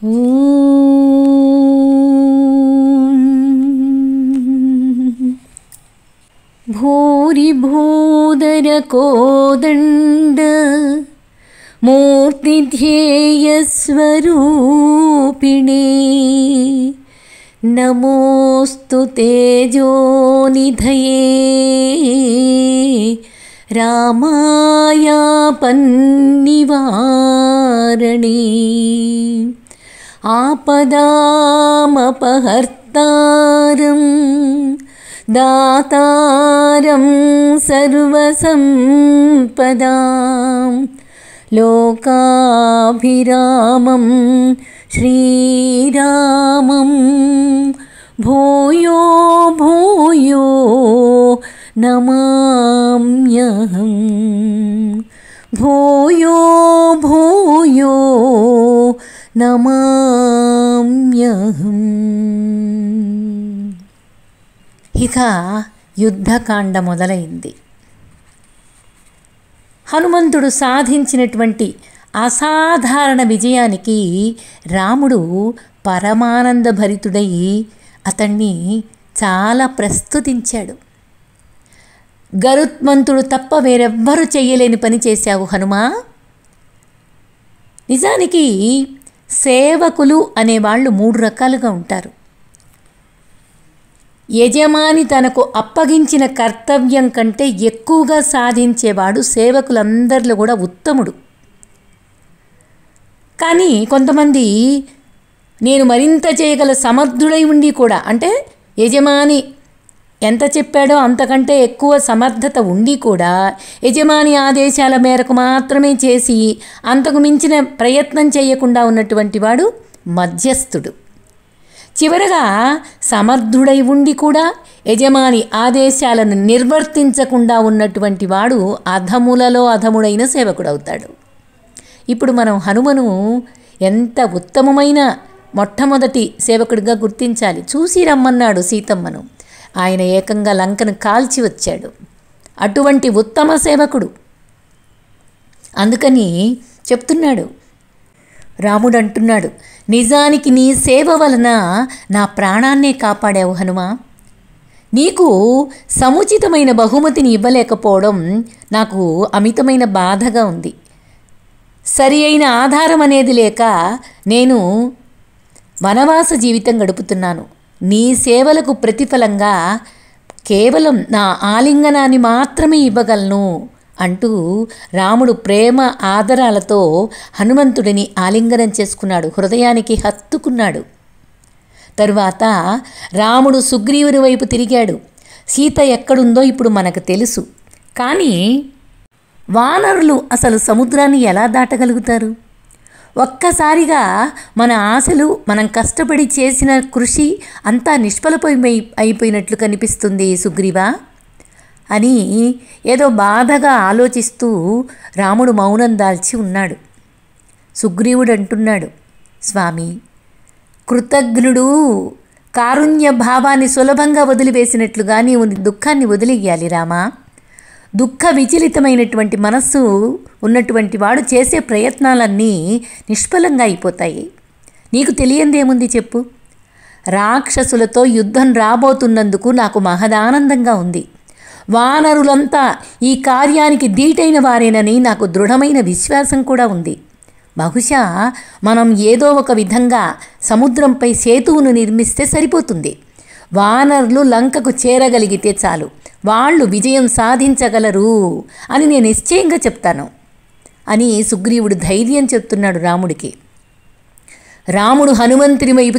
భూరిభూధర కోదండ మూర్తిధ్యేయస్వరూపిణే నమోస్తు తేజోనిధయే రామాయాపన్నివారణే ఆపదామపహర్తారం దాతారం సర్వసంపదాం లోకాభిరామం శ్రీరామం భూయో భూయో నమామ్యహం భూయో భూయో నమామ్యహం. ఇక యుద్ధకాండ మొదలైంది. హనుమంతుడు సాధించినటువంటి అసాధారణ విజయానికి రాముడు పరమానందభరితుడై అతన్ని చాలా ప్రస్తుతించాడు. గరుత్మంతుడు తప్ప వేరెవ్వరూ చెయ్యలేని పని చేశావు హనుమా. నిజానికి సేవకులు అనేవాళ్ళు 3 రకాలుగా ఉంటారు. యజమాని తనకు అప్పగించిన కర్తవ్యం కంటే ఎక్కువగా సాధించేవాడు సేవకులందరిలో కూడా ఉత్తముడు. కానీ కొంతమంది నేను మరింత చేయగల సమర్థుడై ఉండి కూడా, అంటే యజమాని ఎంత చెప్పాడో అంతకంటే ఎక్కువ సమర్థత ఉండి కూడా యజమాని ఆదేశాల మేరకు మాత్రమే చేసి అంతకు మించిన ప్రయత్నం చేయకుండా ఉన్నటువంటి వాడు మధ్యస్థుడు. చివరగా సమర్థుడై ఉండి కూడా యజమాని ఆదేశాలను నిర్వర్తించకుండా ఉన్నటువంటి వాడు అధములలో అధముడైన సేవకుడవుతాడు. ఇప్పుడు మనం హనుమను ఎంత ఉత్తమమైన మొట్టమొదటి సేవకుడిగా గుర్తించాలి. చూసి రమ్మన్నాడు సీతమ్మను, ఆయన ఏకంగా లంకను కాల్చి వచ్చాడు. అటువంటి ఉత్తమ సేవకుడు. అందుకని చెప్తున్నాడు, రాముడు అంటున్నాడు, నిజానికి నీ సేవ వలన నా ప్రాణాన్నే కాపాడావు హనుమా. నీకు సముచితమైన బహుమతిని ఇవ్వలేకపోవడం నాకు అమితమైన బాధగా ఉంది. సరి అయిన ఆధారం అనేది లేక నేను వనవాస జీవితం గడుపుతున్నాను. నీ సేవలకు ప్రతిఫలంగా కేవలం నా ఆలింగనాన్ని మాత్రమే ఇవ్వగలను అంటూ రాముడు ప్రేమ ఆదరాలతో హనుమంతుడిని ఆలింగనం చేసుకున్నాడు, హృదయానికి హత్తుకున్నాడు. తరువాత రాముడు సుగ్రీవుని వైపు తిరిగాడు. సీత ఎక్కడుందో ఇప్పుడు మనకు తెలుసు. కానీ వానరులు అసలు సముద్రాన్ని ఎలా దాటగలుగుతారు? ఒక్కసారిగా మన ఆశలు, మనం కష్టపడి చేసిన కృషి అంతా అయిపోయినట్లు కనిపిస్తుంది సుగ్రీవా అని ఏదో బాధగా ఆలోచిస్తూ రాముడు మౌనం దాల్చి ఉన్నాడు. సుగ్రీవుడు అంటున్నాడు, స్వామి, కృతజ్ఞుడు కారుణ్య భావాన్ని సులభంగా వదిలివేసినట్లుగా నీవు దుఃఖాన్ని వదిలేయాలి రామా. దుఃఖ విచలితమైనటువంటి మనస్సు ఉన్నటువంటి వాడు చేసే ప్రయత్నాలన్నీ నిష్ఫలంగా అయిపోతాయి. నీకు తెలియందేముంది చెప్పు? రాక్షసులతో యుద్ధం రాబోతున్నందుకు నాకు మహదానందంగా ఉంది. వానరులంతా ఈ కార్యానికి దీటైన వారేనని నాకు దృఢమైన విశ్వాసం కూడా ఉంది. బహుశా మనం ఏదో ఒక విధంగా సముద్రంపై సేతువును నిర్మిస్తే సరిపోతుంది. వానరులు లంకకు చేరగలిగితే చాలు, వాళ్ళు విజయం సాధించగలరు అని నేను నిశ్చయంగా చెప్తాను అని సుగ్రీవుడు ధైర్యం చెప్తున్నాడు రాముడికి. రాముడు హనుమంతుని వైపు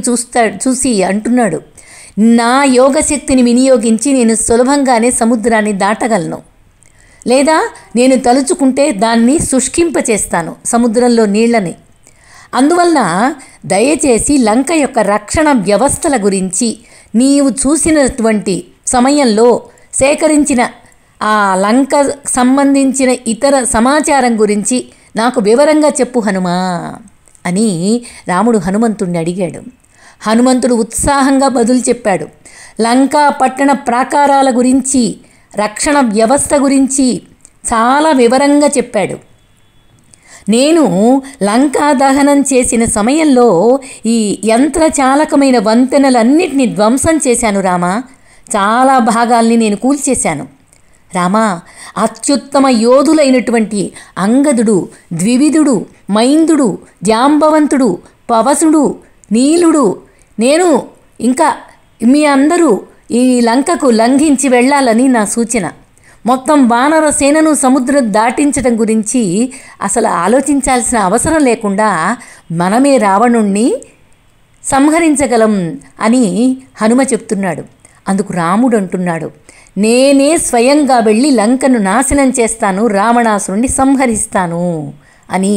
చూసి అంటున్నాడు, నా యోగశక్తిని వినియోగించి నేను సులభంగానే సముద్రాన్ని దాటగలను, లేదా నేను తలుచుకుంటే దాన్ని శుష్కింపచేస్తాను సముద్రంలో నీళ్లని. అందువలన దయచేసి లంక యొక్క రక్షణ వ్యవస్థల గురించి నీవు చూసినటువంటి సమయంలో సేకరించిన ఆ లంక సంబంధించిన ఇతర సమాచారం గురించి నాకు వివరంగా చెప్పు హనుమా అని రాముడు హనుమంతుడిని అడిగాడు. హనుమంతుడు ఉత్సాహంగా బదులు చెప్పాడు. లంకా పట్టణ ప్రాకారాల గురించి, రక్షణ వ్యవస్థ గురించి చాలా వివరంగా చెప్పాడు. నేను లంకా దహనం చేసిన సమయంలో ఈ యంత్రచాలకమైన వంతెనలన్నిటినీ ధ్వంసం చేశాను రామా. చాలా భాగాల్ని నేను కూల్చేశాను. రామా, అత్యుత్తమ యోధులైనటువంటి అంగదుడు, ద్వివిధుడు, మైందుడు, జాంబవంతుడు, పవసుడు, నీలుడు, నేను ఇంకా మీ అందరూ ఈ లంకకు లంఘించి వెళ్ళాలని నా సూచన. మొత్తం వానర సేనను సముద్రం దాటించడం గురించి అసలు ఆలోచించాల్సిన అవసరం లేకుండా మనమే రావణుణ్ణి సంహరించగలం అని హనుమ చెప్తున్నాడు. అందుకు రాముడు అంటున్నాడు, నేనే స్వయంగా వెళ్ళి లంకను నాశనం చేస్తాను, రావణాసురుణ్ణి సంహరిస్తాను అని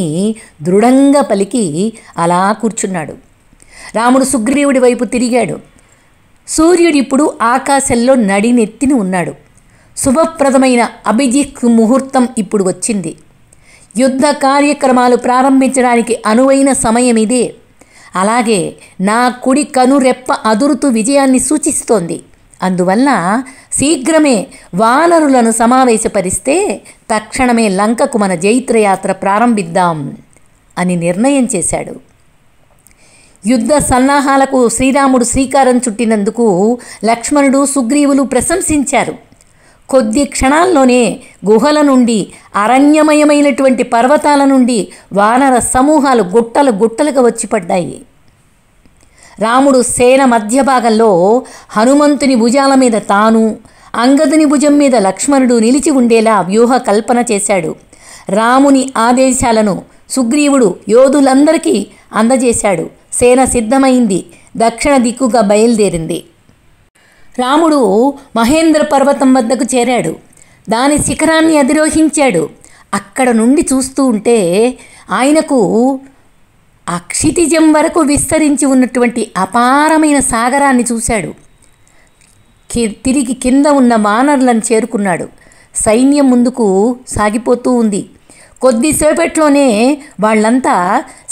దృఢంగా పలికి అలా కూర్చున్నాడు. రాముడు సుగ్రీవుడి వైపు తిరిగాడు. సూర్యుడిప్పుడు ఆకాశంలో నడినెత్తిని ఉన్నాడు. శుభప్రదమైన అభిజిత్ ముహూర్తం ఇప్పుడు వచ్చింది. యుద్ధ కార్యక్రమాలు ప్రారంభించడానికి అనువైన సమయం ఇదే. అలాగే నా కుడి కనురెప్ప అదురుతూ విజయాన్ని సూచిస్తోంది. అందువల్ల శీఘ్రమే వానరులను సమావేశపరిస్తే తక్షణమే లంకకు మన జైత్రయాత్ర ప్రారంభిద్దాం అని నిర్ణయం చేశాడు. యుద్ధ సన్నాహాలకు శ్రీరాముడు శ్రీకారం చుట్టినందుకు లక్ష్మణుడు, సుగ్రీవులు ప్రశంసించారు. కొద్ది క్షణాల్లోనే గుహల నుండి, అరణ్యమయమైనటువంటి పర్వతాల నుండి వానర సమూహాలు గుట్టలు గుట్టలుగా వచ్చి పడ్డాయి. రాముడు సేన మధ్య భాగంలో హనుమంతుని భుజాల మీద తాను, అంగదుని భుజం మీద లక్ష్మణుడు నిలిచి ఉండేలా వ్యూహ కల్పన చేశాడు. రాముని ఆదేశాలను సుగ్రీవుడు యోధులందరికీ అందజేశాడు. సేన సిద్ధమైంది. దక్షిణ దిక్కుగా బయలుదేరింది. రాముడు మహేంద్ర పర్వతం వద్దకు చేరాడు. దాని శిఖరాన్ని అధిరోహించాడు. అక్కడ నుండి చూస్తూ ఉంటే ఆయనకు అక్షితిజం వరకు విస్తరించి ఉన్నటువంటి అపారమైన సాగరాన్ని చూశాడు. తిరిగి కింద ఉన్న వానరులను చేరుకున్నాడు. సైన్యం ముందుకు సాగిపోతూ ఉంది. కొద్దిసేపట్లోనే వాళ్ళంతా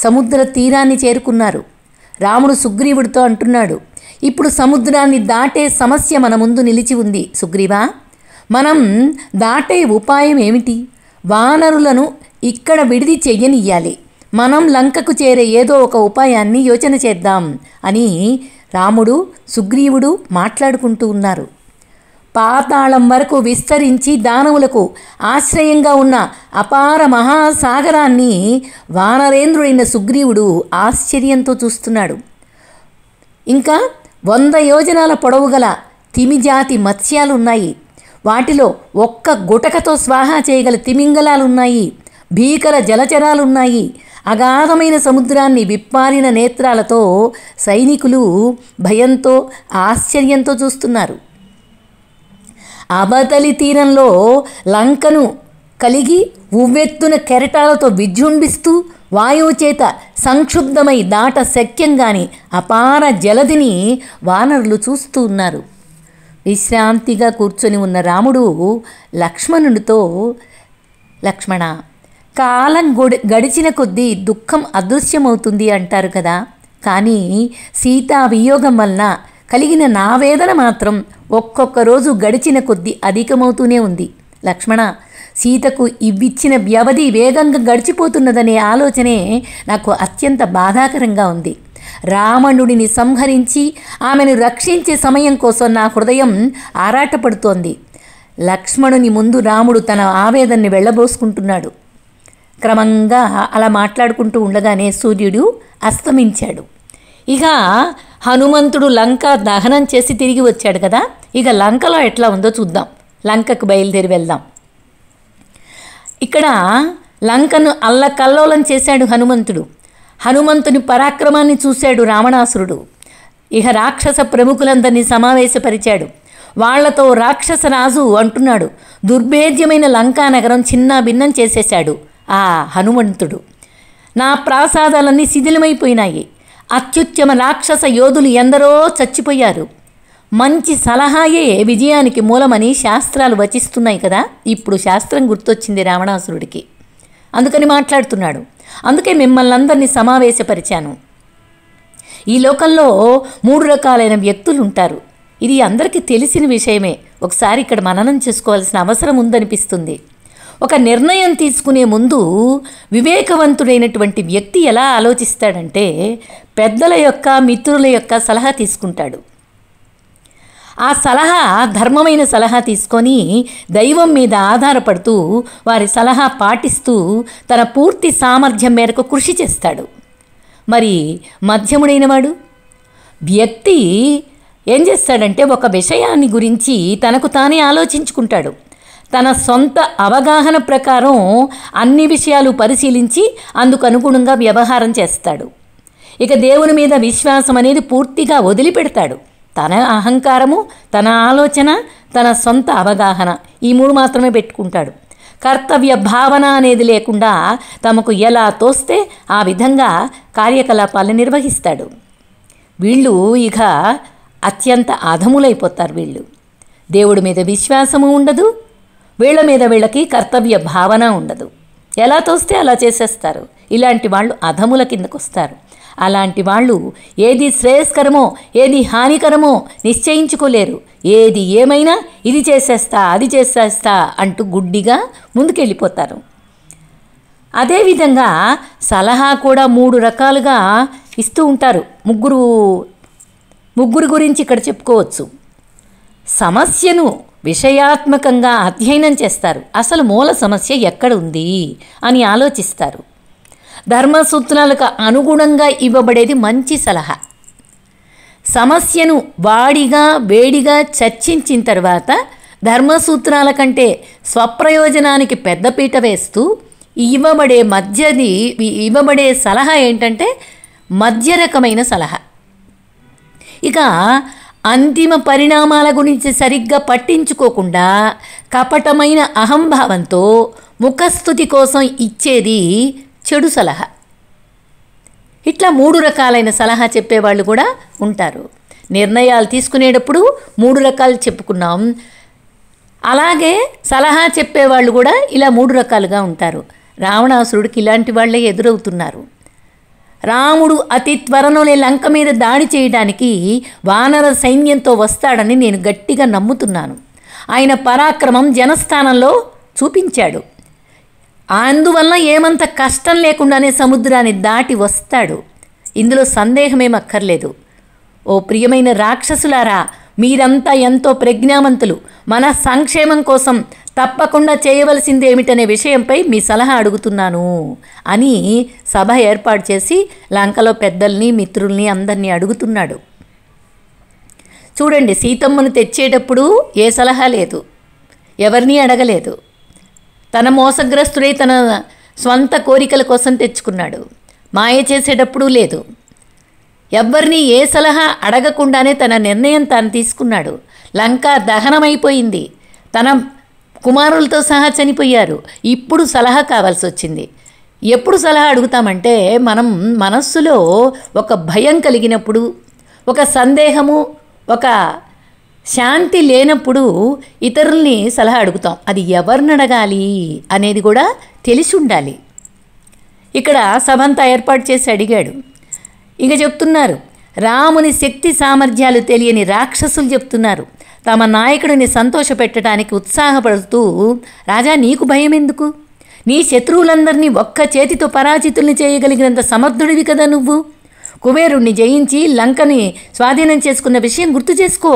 సముద్ర తీరాన్ని చేరుకున్నారు. రాముడు సుగ్రీవుడితో అంటున్నాడు, ఇప్పుడు సముద్రాన్ని దాటే సమస్య మన ముందు నిలిచి ఉంది. సుగ్రీవా, మనం దాటే ఉపాయం ఏమిటి? వానరులను ఇక్కడ విడిది చెయ్యనియ్యాలి. మనం లంకకు చేరే ఏదో ఒక ఉపాయాన్ని యోచన చేద్దాం అని రాముడు, సుగ్రీవుడు మాట్లాడుకుంటూ ఉన్నారు. పాతాళం వరకు విస్తరించి దానవులకు ఆశ్రయంగా ఉన్న అపార మహాసాగరాన్ని వానరేంద్రుడైన సుగ్రీవుడు ఆశ్చర్యంతో చూస్తున్నాడు. ఇంకా 100 యోజనాల పొడవు గల తిమిజాతి మత్స్యాలున్నాయి. వాటిలో ఒక్క గుటకతో స్వాహా చేయగల తిమింగలాలున్నాయి. భీకర జలచరాలున్నాయి. అగాధమైన సముద్రాన్ని విప్పారిన నేత్రాలతో సైనికులు భయంతో ఆశ్చర్యంతో చూస్తున్నారు. అవతలి తీరంలో లంకను కలిగి ఉవ్వెత్తున కెరటాలతో విజృంభిస్తూ వాయువు చేత సంక్షుబ్ధమై దాట శక్యంగాని అపార జలధిని వానరులు చూస్తూ ఉన్నారు. విశ్రాంతిగా కూర్చొని ఉన్న రాముడు లక్ష్మణుడితో, లక్ష్మణ, కాలం గడిచిన కొద్దీ దుఃఖం అదృశ్యమవుతుంది అంటారు కదా, కానీ సీతా వియోగం వలన కలిగిన నా వేదన మాత్రం ఒక్కొక్క రోజు గడిచిన కొద్దీ అధికమవుతూనే ఉంది. లక్ష్మణ, సీతకు ఇవ్విచ్చిన వ్యవధి వేగంగా గడిచిపోతున్నదనే ఆలోచనే నాకు అత్యంత బాధాకరంగా ఉంది. రావణుడిని సంహరించి ఆమెను రక్షించే సమయం కోసం నా హృదయం ఆరాటపడుతోంది. లక్ష్మణుని ముందు రాముడు తన ఆవేదనని వెళ్ళబోసుకుంటున్నాడు. క్రమంగా అలా మాట్లాడుకుంటూ ఉండగానే సూర్యుడు అస్తమించాడు. ఇక హనుమంతుడు లంక దహనం చేసి తిరిగి వచ్చాడు కదా, ఇక లంకలో ఎట్లా ఉందో చూద్దాం. లంకకు బయలుదేరి వెళ్దాం. ఇక్కడ లంకను అల్లకల్లోలం చేశాడు హనుమంతుడు. హనుమంతుని పరాక్రమాన్ని చూశాడు రావణాసురుడు. ఇక రాక్షస ప్రముఖులందరినీ సమావేశపరిచాడు. వాళ్లతో రాక్షస రాజు అంటున్నాడు, దుర్భేద్యమైన లంకా నగరం చిన్న భిన్నం చేసేశాడు ఆ హనుమంతుడు. నా ప్రాసాదాలన్నీ శిథిలమైపోయినాయి. అత్యుత్తమ రాక్షస యోధులు ఎందరో చచ్చిపోయారు. మంచి సలహాయే విజయానికి మూలమని శాస్త్రాలు వచిస్తున్నాయి కదా. ఇప్పుడు శాస్త్రం గుర్తొచ్చింది రావణాసురుడికి. అందుకని మాట్లాడుతున్నాడు. అందుకే మిమ్మల్ని అందరినీ సమావేశపరిచాను. ఈ లోకంలో 3 రకాలైన వ్యక్తులు ఉంటారు. ఇది అందరికీ తెలిసిన విషయమే. ఒకసారి ఇక్కడ మననం చేసుకోవాల్సిన అవసరం ఉందనిపిస్తుంది. ఒక నిర్ణయం తీసుకునే ముందు వివేకవంతుడైనటువంటి వ్యక్తి ఎలా ఆలోచిస్తాడంటే పెద్దల యొక్క మిత్రుల యొక్క సలహా తీసుకుంటాడు. ఆ సలహా ధర్మమైన సలహా తీసుకొని దైవం మీద ఆధారపడుతూ వారి సలహా పాటిస్తూ తన పూర్తి సామర్థ్యం మేరకు కృషి చేస్తాడు. మరి మధ్యముడైన వాడు వ్యక్తి ఏం చేస్తాడంటే ఒక విషయాన్ని గురించి తనకు తానే ఆలోచించుకుంటాడు. తన సొంత అవగాహన ప్రకారం అన్ని విషయాలు పరిశీలించి అందుకు అనుగుణంగా వ్యవహారం చేస్తాడు. ఇక దేవుని మీద విశ్వాసం అనేది పూర్తిగా వదిలిపెడతాడు. తన అహంకారము, తన ఆలోచన, తన సొంత అవగాహన ఈ మూడు మాత్రమే పెట్టుకుంటాడు. కర్తవ్య భావన అనేది లేకుండా తమకు ఎలా తోస్తే ఆ విధంగా కార్యకలాపాలను నిర్వహిస్తాడు. వీళ్ళు ఇక అత్యంత అధములైపోతారు. వీళ్ళు దేవుడి మీద విశ్వాసము ఉండదు, వీళ్ళ మీద వీళ్ళకి కర్తవ్య భావన ఉండదు. ఎలా తోస్తే అలా చేసేస్తారు. ఇలాంటి వాళ్ళు అధముల కిందకు వస్తారు. అలాంటి వాళ్ళు ఏది శ్రేయస్కరమో ఏది హానికరమో నిశ్చయించుకోలేరు. ఏది ఏమైనా ఇది చేసేస్తా అది చేసేస్తా అంటూ గుడ్డిగా ముందుకెళ్ళిపోతారు. అదేవిధంగా సలహా కూడా 3 రకాలుగా ఇస్తూ ఉంటారు. ముగ్గురు గురించి ఇక్కడ చెప్పుకోవచ్చు. సమస్యను విషయాత్మకంగా అధ్యయనం చేస్తారు. అసలు మూల సమస్య ఎక్కడ ఉంది అని ఆలోచిస్తారు. ధర్మసూత్రాలకు అనుగుణంగా ఇవ్వబడేది మంచి సలహా. సమస్యను వేడిగా చర్చించిన తర్వాత ధర్మసూత్రాల కంటే స్వప్రయోజనానికి పెద్దపీట వేస్తూ ఇవ్వబడే సలహా ఏంటంటే మధ్య రకమైన సలహా. ఇక అంతిమ పరిణామాల గురించి సరిగ్గా పట్టించుకోకుండా కపటమైన అహంభావంతో ముఖస్థుతి కోసం ఇచ్చేది చెడు సలహా. ఇట్లా 3 రకాలైన సలహా చెప్పేవాళ్ళు కూడా ఉంటారు. నిర్ణయాలు తీసుకునేటప్పుడు 3 రకాలు చెప్పుకున్నాం. అలాగే సలహా చెప్పేవాళ్ళు కూడా ఇలా 3 రకాలుగా ఉంటారు. రావణాసురుడికి ఇలాంటి వాళ్ళే ఎదురవుతున్నారు. రాముడు అతి త్వరలోనే లంక మీద దాడి చేయడానికి వానర సైన్యంతో వస్తాడని నేను గట్టిగా నమ్ముతున్నాను. ఆయన పరాక్రమం జనస్థానంలో చూపించాడు. అందువల్ల ఏమంత కష్టం లేకుండానే సముద్రాన్ని దాటి వస్తాడు. ఇందులో సందేహమేమక్కర్లేదు. ఓ ప్రియమైన రాక్షసులారా, మీరంతా ఎంతో ప్రజ్ఞావంతులు. మన సంక్షేమం కోసం తప్పకుండా చేయవలసిందేమిటనే విషయంపై మీ సలహా అడుగుతున్నాను అని సభ ఏర్పాటు చేసి లంకలో పెద్దల్ని మిత్రుల్ని అందరినీ అడుగుతున్నాడు. చూడండి, సీతమ్మను తెచ్చేటప్పుడు ఏ సలహా లేదు, ఎవరినీ అడగలేదు. తన మోసగ్రస్తుడై తన స్వంత కోరికల కోసం తెచ్చుకున్నాడు. మాయ చేసేటప్పుడు లేదు. ఎవ్వరినీ ఏ సలహా అడగకుండానే తన నిర్ణయం తాను తీసుకున్నాడు. లంక దహనమైపోయింది. తన కుమారులతో సహా చనిపోయారు. ఇప్పుడు సలహా కావాల్సి వచ్చింది. ఎప్పుడు సలహా అడుగుతామంటే మనం మనస్సులో ఒక భయం కలిగినప్పుడు, ఒక సందేహము, ఒక శాంతి లేనప్పుడు ఇతరుల్ని సలహా అడుగుతాం. అది ఎవరిని అడగాలి అనేది కూడా తెలిసి ఉండాలి. ఇక్కడ సభంతా ఏర్పాటు చేసి అడిగాడు. ఇక చెప్తున్నారు, రాముని శక్తి సామర్థ్యాలు తెలియని రాక్షసులు చెప్తున్నారు. తమ నాయకుడిని సంతోషపెట్టడానికి ఉత్సాహపడుతూ, రాజా నీకు భయం ఎందుకు? నీ శత్రువులందరినీ ఒక్క చేతితో పరాజితుల్ని చేయగలిగినంత సమర్థుడివి కదా నువ్వు. కుబేరుణ్ణి జయించి లంకని స్వాధీనం చేసుకున్న విషయం గుర్తు చేసుకో.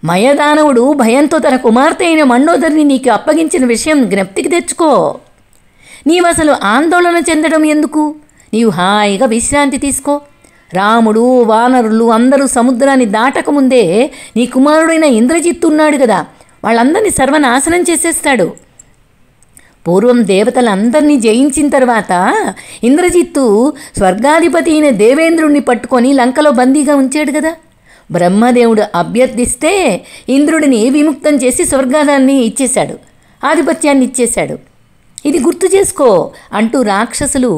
మయదానవుడు భయంతో తన కుమార్తె అయిన మండోదరిని నీకు అప్పగించిన విషయం జ్ఞప్తికి తెచ్చుకో. నీవసలు ఆందోళన చెందడం ఎందుకు? నీవు హాయిగా విశ్రాంతి తీసుకో. రాముడు, వానరులు అందరూ సముద్రాన్ని దాటకముందే నీ కుమారుడైన ఇంద్రజిత్తు ఉన్నాడు కదా, వాళ్ళందరినీ సర్వనాశనం చేసేస్తాడు. పూర్వం దేవతలందరినీ జయించిన తర్వాత ఇంద్రజిత్తు స్వర్గాధిపతి అయిన దేవేంద్రుణ్ణి పట్టుకొని లంకలో బందీగా ఉంచాడు కదా. బ్రహ్మదేవుడు అభ్యర్థిస్తే ఇంద్రుడిని విముక్తం చేసి స్వర్గాదాన్ని ఇచ్చేశాడు, ఆధిపత్యాన్ని ఇచ్చేశాడు. ఇది గుర్తు చేసుకో అంటూ రాక్షసులు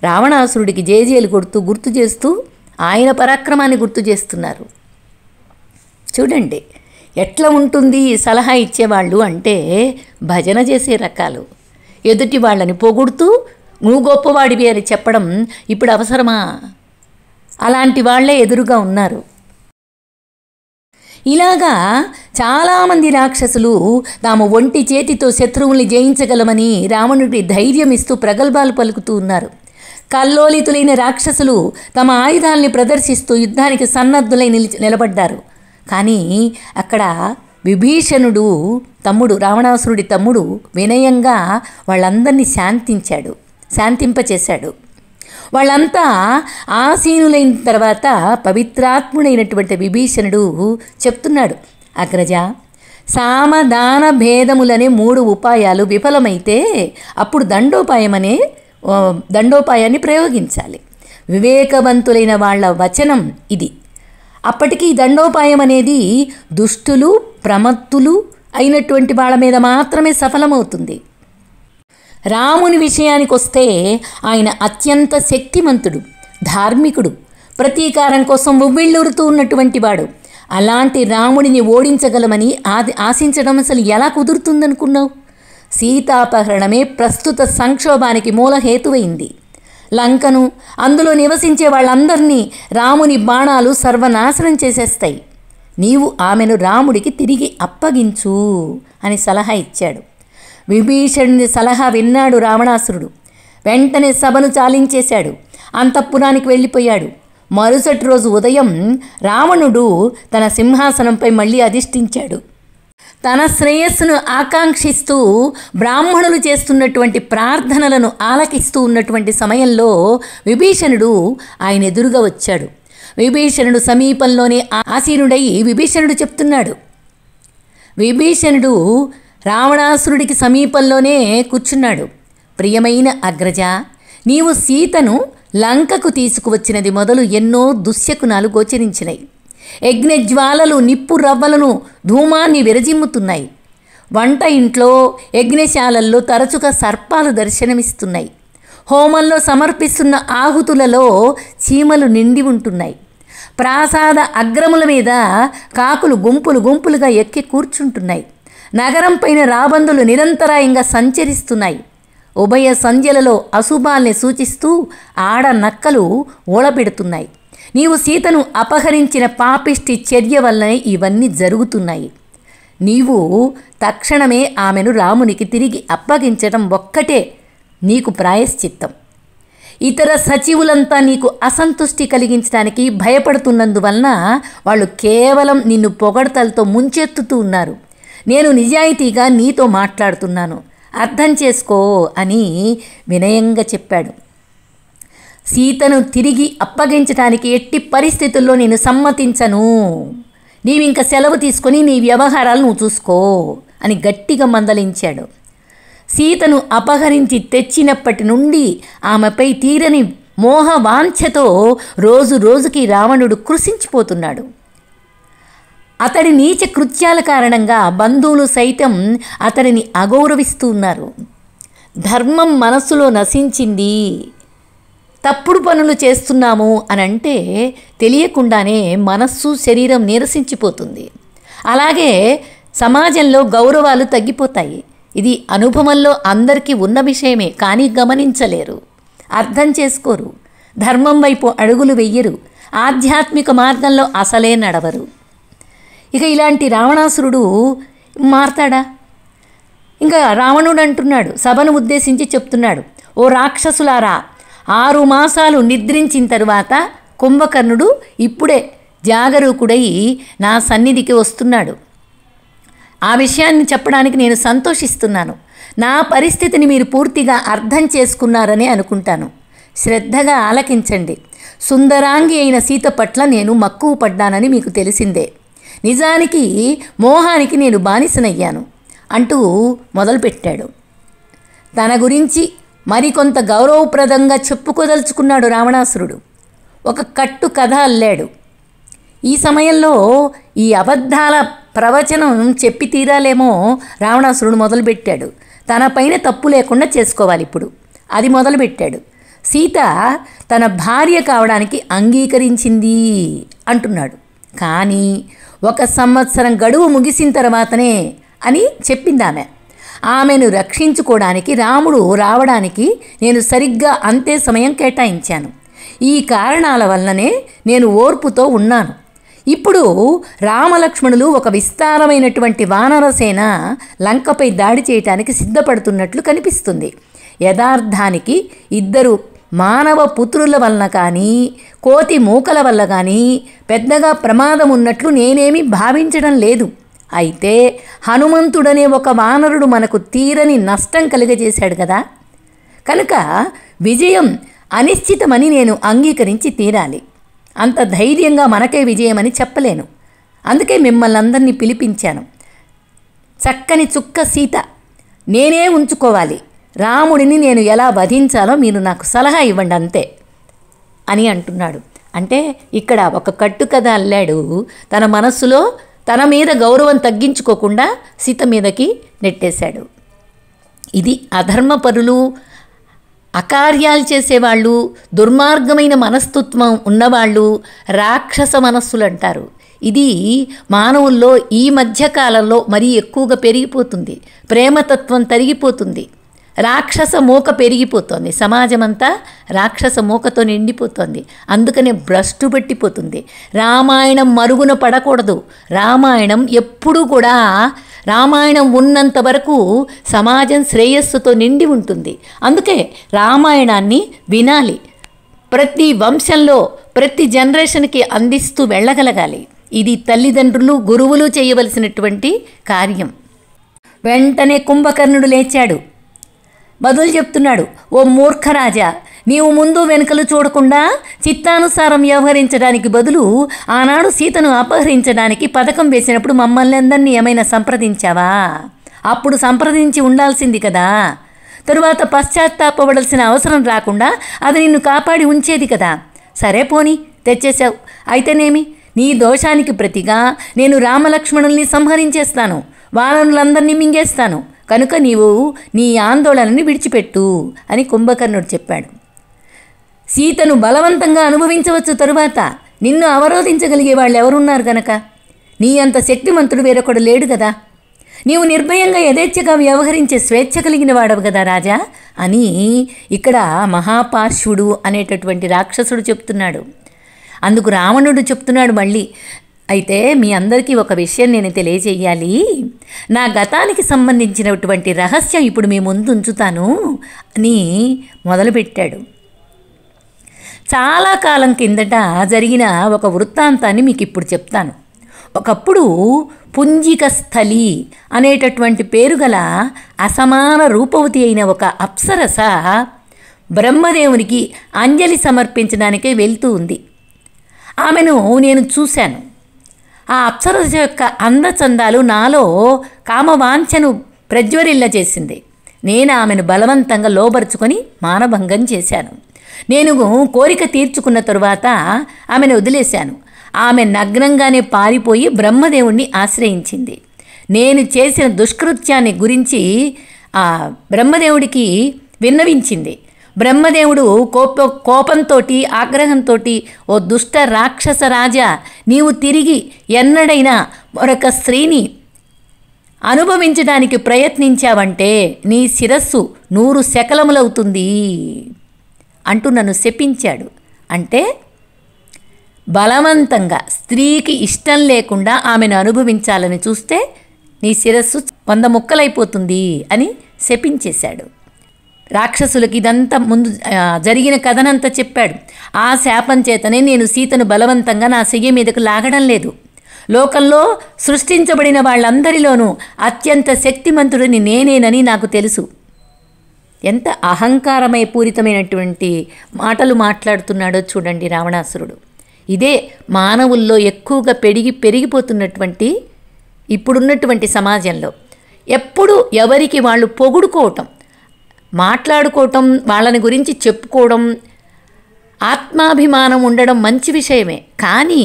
రావణాసురుడికి జేజేలు కొడుతూ గుర్తు చేస్తూ ఆయన పరాక్రమాన్ని గుర్తు చేస్తున్నారు. చూడండి ఎట్లా ఉంటుంది సలహా ఇచ్చేవాళ్ళు అంటే భజన చేసే రకాలు. ఎదుటి వాళ్ళని పొగుడుతూ నువ్వు గొప్పవాడివి అని చెప్పడం ఇప్పుడు అవసరమా? అలాంటి వాళ్ళే ఎదురుగా ఉన్నారు. ఇలాగా చాలామంది రాక్షసులు తాము ఒంటి చేతితో శత్రువుల్ని జయించగలమని రావణుడికి ధైర్యం ఇస్తూ ప్రగల్భాలు పలుకుతూ ఉన్నారు. కల్లోలితులైన రాక్షసులు తమ ఆయుధాల్ని ప్రదర్శిస్తూ యుద్ధానికి సన్నద్ధులై నిలబడ్డారు. కానీ అక్కడ విభీషణుడు తమ్ముడు, రావణాసురుడి తమ్ముడు వినయంగా వాళ్ళందరినీ శాంతింపచేశాడు. వాళ్ళంతా ఆసీనులైన తర్వాత పవిత్రాత్ముడైనటువంటి విభీషణుడు చెప్తున్నాడు, అగ్రజ, సామదాన భేదములనే 3 ఉపాయాలు విఫలమైతే అప్పుడు దండోపాయాన్ని ప్రయోగించాలి. వివేకవంతులైన వాళ్ళ వచనం ఇది. అప్పటికీ దండోపాయం అనేది దుష్టులు, ప్రమత్తులు అయినటువంటి వాళ్ళ మీద మాత్రమే సఫలమవుతుంది. రాముని విషయానికి వస్తే ఆయన అత్యంత శక్తిమంతుడు, ధార్మికుడు, ప్రతీకారం కోసం ఉవ్విళ్ళూరుతూ ఉన్నటువంటి వాడు. అలాంటి రాముడిని ఓడించగలమని ఆశించడం అసలు ఎలా కుదురుతుందనుకున్నావు? సీతాపహరణమే ప్రస్తుత సంక్షోభానికి మూలహేతువైంది. లంకను, అందులో నివసించే వాళ్ళందరినీ రాముని బాణాలు సర్వనాశనం చేసేస్తాయి. నీవు ఆమెను రాముడికి తిరిగి అప్పగించు అని సలహా ఇచ్చాడు. విభీషణుని సలహా విన్నాడు రావణాసురుడు. వెంటనే సభను చాలించేశాడు. అంతఃపురానికి వెళ్ళిపోయాడు. మరుసటి రోజు ఉదయం రావణుడు తన సింహాసనంపై మళ్ళీ అధిష్ఠించాడు. తన శ్రేయస్సును ఆకాంక్షిస్తూ బ్రాహ్మణులు చేస్తున్నటువంటి ప్రార్థనలను ఆలకిస్తూ ఉన్నటువంటి సమయంలో విభీషణుడు ఆయన ఎదురుగా వచ్చాడు. విభీషణుడు సమీపంలోనే ఆసీనుడై విభీషణుడు చెప్తున్నాడు. విభీషణుడు రావణాసురుడికి సమీపంలోనే కూర్చున్నాడు. ప్రియమైన అగ్రజ, నీవు సీతను లంకకు తీసుకువచ్చినది మొదలు ఎన్నో దుశ్శకునాలు గోచరించినాయి. యజ్ఞజ్వాలలు నిప్పు రవ్వలను ధూమాన్ని విరజిమ్ముతున్నాయి. వంట ఇంట్లో, యజ్ఞశాలల్లో తరచుగా సర్పాలు దర్శనమిస్తున్నాయి. హోమంలో సమర్పిస్తున్న ఆహుతులలో చీమలు నిండి ఉంటున్నాయి. ప్రాసాద అగ్రముల మీద కాకులు గుంపులుగా ఎక్కి కూర్చుంటున్నాయి. నగరం పైన రాబందులు నిరంతరాయంగా సంచరిస్తున్నాయి. ఉభయ సంధ్యలలో అశుభాల్ని సూచిస్తూ ఆడ నక్కలు ఓడపెడుతున్నాయి. నీవు సీతను అపహరించిన పాపిష్టి చర్య వల్లనే ఇవన్నీ జరుగుతున్నాయి. నీవు తక్షణమే ఆమెను రామునికి తిరిగి అప్పగించడం ఒక్కటే నీకు ప్రాయశ్చిత్తం. ఇతర సచివులంతా నీకు అసంతృష్టి కలిగించడానికి భయపడుతున్నందువలన వాళ్ళు కేవలం నిన్ను పొగడతలతో ముంచెత్తుతూ ఉన్నారు. నేను నిజాయితీగా నీతో మాట్లాడుతున్నాను, అర్థం చేసుకో అని వినయంగా చెప్పాడు. సీతను తిరిగి అప్పగించడానికి ఎట్టి పరిస్థితుల్లో నేను సమ్మతించను. నీవింక సెలవు తీసుకొని నీ వ్యవహారాలు నువ్వు చూసుకో అని గట్టిగా మందలించాడు. సీతను అపహరించి తెచ్చినప్పటి నుండి ఆమెపై తీరని మోహవాంఛతో రోజుకి రావణుడు కృషించిపోతున్నాడు. అతడి నీచ కృత్యాల కారణంగా బంధువులు సైతం అతడిని అగౌరవిస్తూ ఉన్నారు. ధర్మం మనస్సులో నశించింది. తప్పుడు పనులు చేస్తున్నాము అని అంటే తెలియకుండానే మనస్సు, శరీరం నీరసించిపోతుంది. అలాగే సమాజంలో గౌరవాలు తగ్గిపోతాయి. ఇది అనుభవంలో అందరికీ ఉన్న విషయమే, కానీ గమనించలేరు, అర్థం చేసుకోరు, ధర్మం వైపు అడుగులు వెయ్యరు, ఆధ్యాత్మిక మార్గంలో అసలే నడవరు. ఇక ఇలాంటి రావణాసురుడు మారతాడా? ఇంకా రావణుడు అంటున్నాడు, సభను ఉద్దేశించి చెప్తున్నాడు, ఓ రాక్షసులారా, 6 మాసాలు నిద్రించిన తరువాత కుంభకర్ణుడు ఇప్పుడే జాగరూకుడై నా సన్నిధికి వస్తున్నాడు. ఆ విషయాన్ని చెప్పడానికి నేను సంతోషిస్తున్నాను. నా పరిస్థితిని మీరు పూర్తిగా అర్థం చేసుకున్నారని అనుకుంటాను. శ్రద్ధగా ఆలకించండి. సుందరాంగి అయిన సీత పట్ల నేను మక్కువ పడ్డానని మీకు తెలిసిందే. నిజానికి మోహానికి నేను బానిసనయ్యాను అంటూ మొదలుపెట్టాడు. తన గురించి మరికొంత గౌరవప్రదంగా చెప్పుకోదలుచుకున్నాడు రావణాసురుడు. ఒక కట్టు కథ అల్లాడు. ఈ సమయంలో ఈ అబద్ధాల ప్రవచనం చెప్పి తీరాలేమో రావణాసురుడు మొదలుపెట్టాడు. తన పైన తప్పు లేకుండా చేసుకోవాలి ఇప్పుడు, అది మొదలుపెట్టాడు. సీత తన భార్య కావడానికి అంగీకరించింది అంటున్నాడు. కానీ 1 సంవత్సరం గడువు ముగిసిన తర్వాతనే అని చెప్పింది ఆమె. ఆమెను రక్షించుకోవడానికి రాముడు రావడానికి నేను సరిగ్గా అంతే సమయం కేటాయించాను. ఈ కారణాల వల్లనే నేను ఓర్పుతో ఉన్నాను. ఇప్పుడు రామలక్ష్మణులు ఒక విస్తారమైనటువంటి వానరసేన లంకపై దాడి చేయటానికి సిద్ధపడుతున్నట్లు కనిపిస్తుంది. యథార్థానికి ఇద్దరు మానవ పుత్రుల వలన కానీ కోతి మూకల వల్ల కానీ పెద్దగా ప్రమాదం ఉన్నట్లు నేనేమీ భావించడం లేదు. అయితే హనుమంతుడనే ఒక వానరుడు మనకు తీరని నష్టం కలుగజేశాడు కదా, కనుక విజయం అనిశ్చితమని నేను అంగీకరించి తీరాలి. అంత ధైర్యంగా మనకే విజయమని చెప్పలేను. అందుకే మిమ్మల్ని అందరినీ పిలిపించాను. చక్కని చుక్క సీత నేనే ఉంచుకోవాలి. రాముడిని నేను ఎలా వధించాలో మీరు నాకు సలహా ఇవ్వండి అంతే అని అంటున్నాడు. అంటే ఇక్కడ ఒక కట్టుకథ అల్లాడు. తన మనస్సులో తన మీద గౌరవం తగ్గించుకోకుండా సీత మీదకి నెట్టేశాడు. ఇది అధర్మపరులు, అకార్యాలు చేసేవాళ్ళు, దుర్మార్గమైన మనస్తత్వం ఉన్నవాళ్ళు రాక్షస మనస్సులు అంటారు. ఇది మానవుల్లో ఈ మధ్యకాలంలో మరీ ఎక్కువగా పెరిగిపోతుంది. ప్రేమతత్వం తరిగిపోతుంది. రాక్షస మూక పెరిగిపోతుంది. సమాజమంతా రాక్షస మూకతో నిండిపోతుంది. అందుకనే భ్రష్టు పట్టిపోతుంది. రామాయణం మరుగున పడకూడదు. రామాయణం ఎప్పుడూ కూడా రామాయణం ఉన్నంత వరకు సమాజం శ్రేయస్సుతో నిండి ఉంటుంది. అందుకే రామాయణాన్ని వినాలి. ప్రతి వంశంలో ప్రతి జనరేషన్కి అందిస్తూ వెళ్ళగలగాలి. ఇది తల్లిదండ్రులు గురువులు చేయవలసినటువంటి కార్యం. వెంటనే కుంభకర్ణుడు లేచాడు. బదులు చెప్తున్నాడు. ఓ మూర్ఖరాజా, నీవు ముందు వెనుకలు చూడకుండా చిత్తానుసారం వ్యవహరించడానికి బదులు ఆనాడు సీతను అపహరించడానికి పథకం వేసినప్పుడు మమ్మల్ని అందరినీ ఏమైనా సంప్రదించావా? అప్పుడు సంప్రదించి ఉండాల్సింది కదా. తరువాత పశ్చాత్తాపపడాల్సిన అవసరం రాకుండా అది నిన్ను కాపాడి ఉంచేది కదా. సరే పోనీ, తెచ్చేశావు. అయితేనేమి, నీ దోషానికి ప్రతిగా నేను రామలక్ష్మణుల్ని సంహరించేస్తాను, వానరులందరినీ మింగేస్తాను. కనుక నీవు నీ ఆందోళనని విడిచిపెట్టు అని కుంభకర్ణుడు చెప్పాడు. సీతను బలవంతంగా అనుభవించవచ్చు. తరువాత నిన్ను అవరోధించగలిగే వాళ్ళు ఎవరున్నారు గనక? నీ అంత శక్తిమంతుడు వేరొకడు లేడు కదా. నీవు నిర్భయంగా యథేచ్ఛగా వ్యవహరించే స్వేచ్ఛ కలిగిన వాడవు కదా రాజా అని ఇక్కడ మహాపార్శ్వుడు అనేటటువంటి రాక్షసుడు చెప్తున్నాడు. అందుకు రావణుడు చెప్తున్నాడు మళ్ళీ, అయితే మీ అందరికీ ఒక విషయం నేను తెలియజేయాలి. నా గతానికి సంబంధించినటువంటి రహస్యం ఇప్పుడు మీ ముందు ఉంచుతాను అని మొదలుపెట్టాడు. చాలా కాలం కిందట జరిగిన ఒక వృత్తాంతాన్ని మీకు ఇప్పుడు చెప్తాను. ఒకప్పుడు పుంజిక స్థలి అనేటటువంటి పేరు గల అసమాన రూపవతి అయిన ఒక అప్సరస బ్రహ్మదేవునికి అంజలి సమర్పించడానికే వెళ్తూ ఉంది. ఆమెను నేను చూశాను. ఆ అప్సరస యొక్క అందచందాలు నాలో కామవాంఛను ప్రజ్వరిల్ల చేసింది. నేను ఆమెను బలవంతంగా లోబరుచుకొని మానభంగం చేశాను. నేను కోరిక తీర్చుకున్న తరువాత ఆమెను వదిలేశాను. ఆమె నగ్నంగానే పారిపోయి బ్రహ్మదేవుణ్ణి ఆశ్రయించింది. నేను చేసిన దుష్కృత్యాన్ని గురించి ఆ బ్రహ్మదేవుడికి విన్నవించింది. బ్రహ్మదేవుడు కోపంతో ఆగ్రహంతో, ఓ దుష్ట రాక్షస రాజా, నీవు తిరిగి ఎన్నడైనా మరొక స్త్రీని అనుభవించడానికి ప్రయత్నించావంటే నీ శిరస్సు 100 శకలములవుతుంది అంటూ నన్ను శపించాడు. అంటే బలవంతంగా స్త్రీకి ఇష్టం లేకుండా ఆమెను అనుభవించాలని చూస్తే నీ శిరస్సు 100 ముక్కలైపోతుంది అని శపించేశాడు. రాక్షసులకి ఇదంతా ముందు జరిగిన కథనంతా చెప్పాడు. ఆ శాపం చేతనే నేను సీతను బలవంతంగా నా శయ్య మీదకు లాగడం లేదు. లోకంలో సృష్టించబడిన వాళ్ళందరిలోనూ అత్యంత శక్తిమంతుడిని నేనేనని నాకు తెలుసు. ఎంత అహంకారమయ పూరితమైనటువంటి మాటలు మాట్లాడుతున్నాడో చూడండి రావణాసురుడు. ఇదే మానవుల్లో ఎక్కువగా పెరిగిపోతున్నటువంటి ఇప్పుడున్నటువంటి సమాజంలో ఎప్పుడు ఎవరికి వాళ్ళు పొగుడుకోవటం, మాట్లాడుకోవటం, వాళ్ళని గురించి చెప్పుకోవడం, ఆత్మాభిమానం ఉండడం మంచి విషయమే. కానీ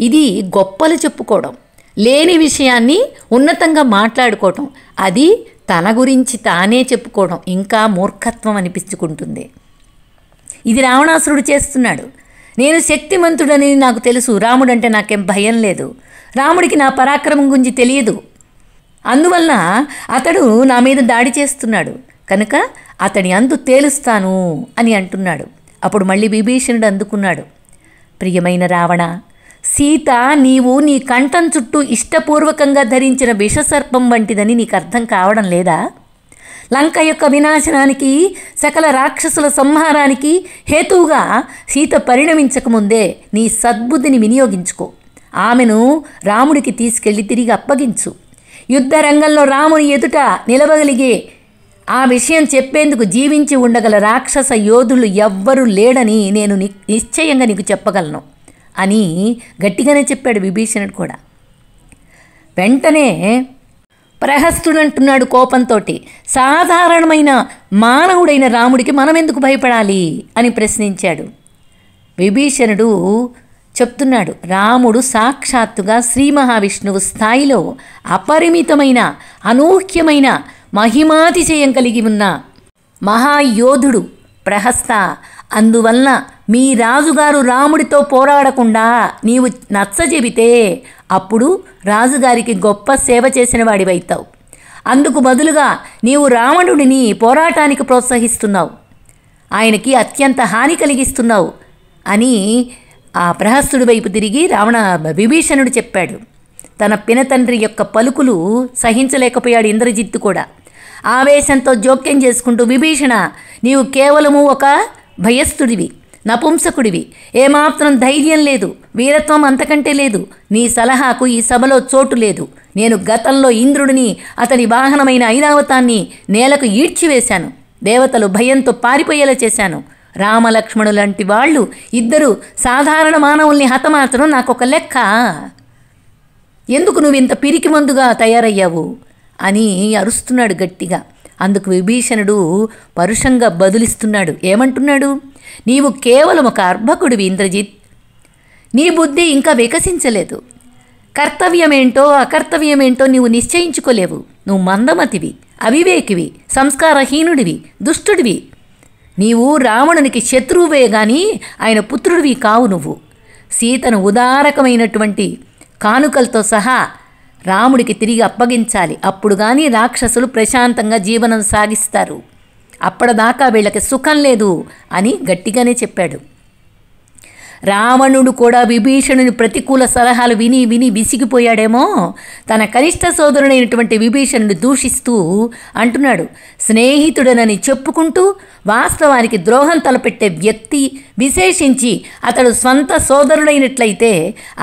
ఇది గొప్పలు చెప్పుకోవడం, లేని విషయాన్ని ఉన్నతంగా మాట్లాడుకోవటం, అది తన గురించి తానే చెప్పుకోవడం ఇంకా మూర్ఖత్వం అనిపించుకుంటుంది. ఇది రావణాసురుడు చేస్తున్నాడు. నేను శక్తిమంతుడని నాకు తెలుసు. రాముడంటే నాకేం భయం లేదు. రాముడికి నా పరాక్రమం గురించి తెలియదు. అందువలన అతడు నా మీద దాడి చేస్తున్నాడు. కనుక అతని అంతు తేలుస్తాను అని అంటున్నాడు. అప్పుడు మళ్ళీ విభీషణుడు అందుకున్నాడు. ప్రియమైన రావణ, సీత నీవు నీ కంఠం చుట్టూ ఇష్టపూర్వకంగా ధరించిన విషసర్పం వంటిదని నీకు అర్థం కావడం లేదా? లంక యొక్క వినాశనానికి, సకల రాక్షసుల సంహారానికి హేతువుగా సీత పరిణమించకముందే నీ సద్బుద్ధిని వినియోగించుకో. ఆమెను రాముడికి తీసుకెళ్లి తిరిగి అప్పగించు. యుద్ధ రంగంలో రాముని ఎదుట నిలవగలిగే, ఆ విషయం చెప్పేందుకు జీవించి ఉండగల రాక్షస యోధులు ఎవ్వరూ లేడని నేను నిశ్చయంగా నీకు చెప్పగలను అని గట్టిగానే చెప్పాడు విభీషణుడు కూడా. వెంటనే ప్రహస్తుడంటున్నాడు కోపంతో, సాధారణమైన మానవుడైన రాముడికి మనం ఎందుకు భయపడాలి అని ప్రశ్నించాడు. విభీషణుడు చెప్తున్నాడు, రాముడు సాక్షాత్తుగా శ్రీ మహావిష్ణువు స్థాయిలో అపరిమితమైన అనూహ్యమైన మహిమాతిశయం కలిగి ఉన్న మహాయోధుడు ప్రహస్త. అందువలన మీ రాజుగారు రాముడితో పోరాడకుండా నీవు నచ్చజెబితే అప్పుడు రాజుగారికి గొప్ప సేవ చేసిన వాడివైతావు. అందుకు బదులుగా నీవు రావణుడిని పోరాటానికి ప్రోత్సహిస్తున్నావు, ఆయనకి అత్యంత హాని కలిగిస్తున్నావు అని ఆ ప్రహస్తుడి వైపు తిరిగి విభీషణుడు చెప్పాడు. తన పినతండ్రి యొక్క పలుకులు సహించలేకపోయాడు ఇంద్రజిత్తు కూడా. ఆవేశంతో జోక్యం చేసుకుంటూ, విభీషణ, నీవు కేవలము ఒక భయస్థుడివి, నపుంసకుడివి, ఏమాత్రం ధైర్యం లేదు, వీరత్వం అంతకంటే లేదు. నీ సలహాకు ఈ సభలో చోటు లేదు. నేను గతంలో ఇంద్రుడిని, అతని వాహనమైన ఐరావతాన్ని నేలకు ఈడ్చివేశాను. దేవతలు భయంతో పారిపోయేలా చేశాను. రామలక్ష్మణులు లాంటి వాళ్ళు ఇద్దరు సాధారణ మానవుల్ని హతమార్చడం నాకొక లెక్క. ఎందుకు నువ్వు ఇంత పిరికి మందుగా తయారయ్యావు అని అరుస్తున్నాడు గట్టిగా. అందుకు విభీషణుడు పరుషంగా బదులిస్తున్నాడు. ఏమంటున్నాడు? నీవు కేవలం ఒక అర్భకుడివి ఇంద్రజిత్. నీ బుద్ధి ఇంకా వికసించలేదు. కర్తవ్యమేంటో అకర్తవ్యమేంటో నీవు నిశ్చయించుకోలేవు. నువ్వు మందమతివి, అవివేకివి, సంస్కారహీనుడివి, దుష్టుడివి. నీవు రావణునికి శత్రువువే గాని ఆయన పుత్రుడివి కావు. నువ్వు సీతను ఉదారకమైనటువంటి కానుకలతో సహా రాముడికి తిరిగి అప్పగించాలి. అప్పుడు కానీ రాక్షసులు ప్రశాంతంగా జీవనం సాగిస్తారు. అప్పటిదాకా వీళ్ళకి సుఖం లేదు అని గట్టిగానే చెప్పాడు. రావణుడు కూడా విభీషణుని ప్రతికూల సలహాలు విని విని విసిగిపోయాడేమో. తన కనిష్ట సోదరుడైనటువంటి విభీషణుని దూషిస్తూ అంటున్నాడు, స్నేహితుడనని చెప్పుకుంటూ వాస్తవానికి ద్రోహం తలపెట్టే వ్యక్తి, విశేషించి అతడు స్వంత సోదరుడైనట్లయితే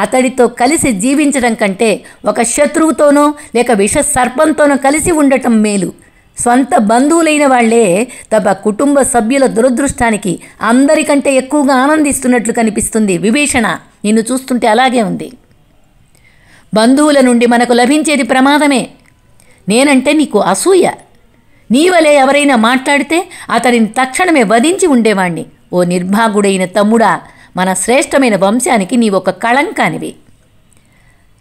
అతడితో కలిసి జీవించడం కంటే ఒక శత్రువుతోనో లేక విష సర్పంతోనో కలిసి ఉండటం మేలు. స్వంత బంధువులైన వాళ్లే తమ కుటుంబ సభ్యుల దురదృష్టానికి అందరికంటే ఎక్కువగా ఆనందిస్తున్నట్లు కనిపిస్తుంది. విభీషణ, నిన్ను చూస్తుంటే అలాగే ఉంది. బంధువుల నుండి మనకు లభించేది ప్రమాదమే. నేనంటే నీకు అసూయ. నీవలే ఎవరైనా మాట్లాడితే అతడిని తక్షణమే వధించి ఉండేవాణ్ణి. ఓ నిర్భాగుడైన తమ్ముడా, మన శ్రేష్టమైన వంశానికి నీవొక కళంకానివి.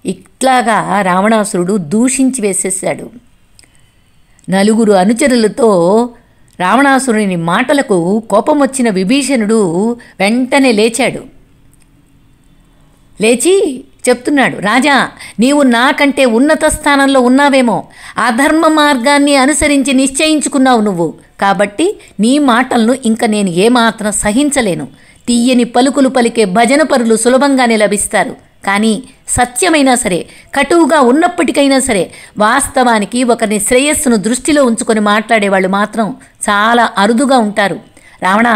ఇట్లాగా రావణాసురుడు దూషించి వేసేశాడు. నలుగురు అనుచరులతో రావణాసురుని మాటలకు కోపం వచ్చిన విభీషణుడు వెంటనే లేచాడు. లేచి చెప్తున్నాడు, రాజా, నీవు నాకంటే ఉన్నత స్థానంలో ఉన్నావేమో. అధర్మ మార్గాన్ని అనుసరించి నిశ్చయించుకున్నావు నువ్వు. కాబట్టి నీ మాటలను ఇంక నేను ఏమాత్రం సహించలేను. తీయని పలుకులు పలికే భజన పరులు సులభంగానే లభిస్తారు. కానీ సత్యమైనా సరే, కటువుగా ఉన్నప్పటికైనా సరే, వాస్తవానికి ఒకరిని శ్రేయస్సును దృష్టిలో ఉంచుకొని మాట్లాడేవాళ్ళు మాత్రం చాలా అరుదుగా ఉంటారు. రావణ,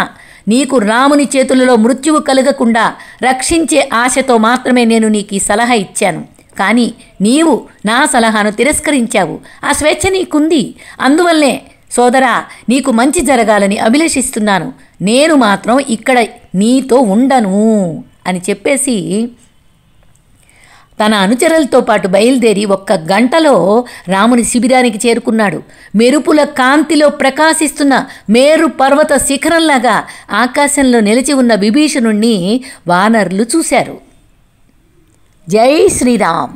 నీకు రాముని చేతులలో మృత్యువు కలగకుండా రక్షించే ఆశతో మాత్రమే నేను నీకు ఈ సలహా ఇచ్చాను. కానీ నీవు నా సలహాను తిరస్కరించావు. ఆ స్వేచ్ఛ నీకుంది. అందువల్లే సోదరా, నీకు మంచి జరగాలని అభిలషిస్తున్నాను. నేను మాత్రం ఇక్కడ నీతో ఉండను అని చెప్పేసి తన అనుచరులతో పాటు బయలుదేరి 1 గంటలో రాముని శిబిరానికి చేరుకున్నాడు. మెరుపుల కాంతిలో ప్రకాశిస్తున్న మేరు పర్వత శిఖరంలాగా ఆకాశంలో నిలిచి ఉన్న విభీషణుణ్ణి వానరులు చూశారు. జై శ్రీరామ్.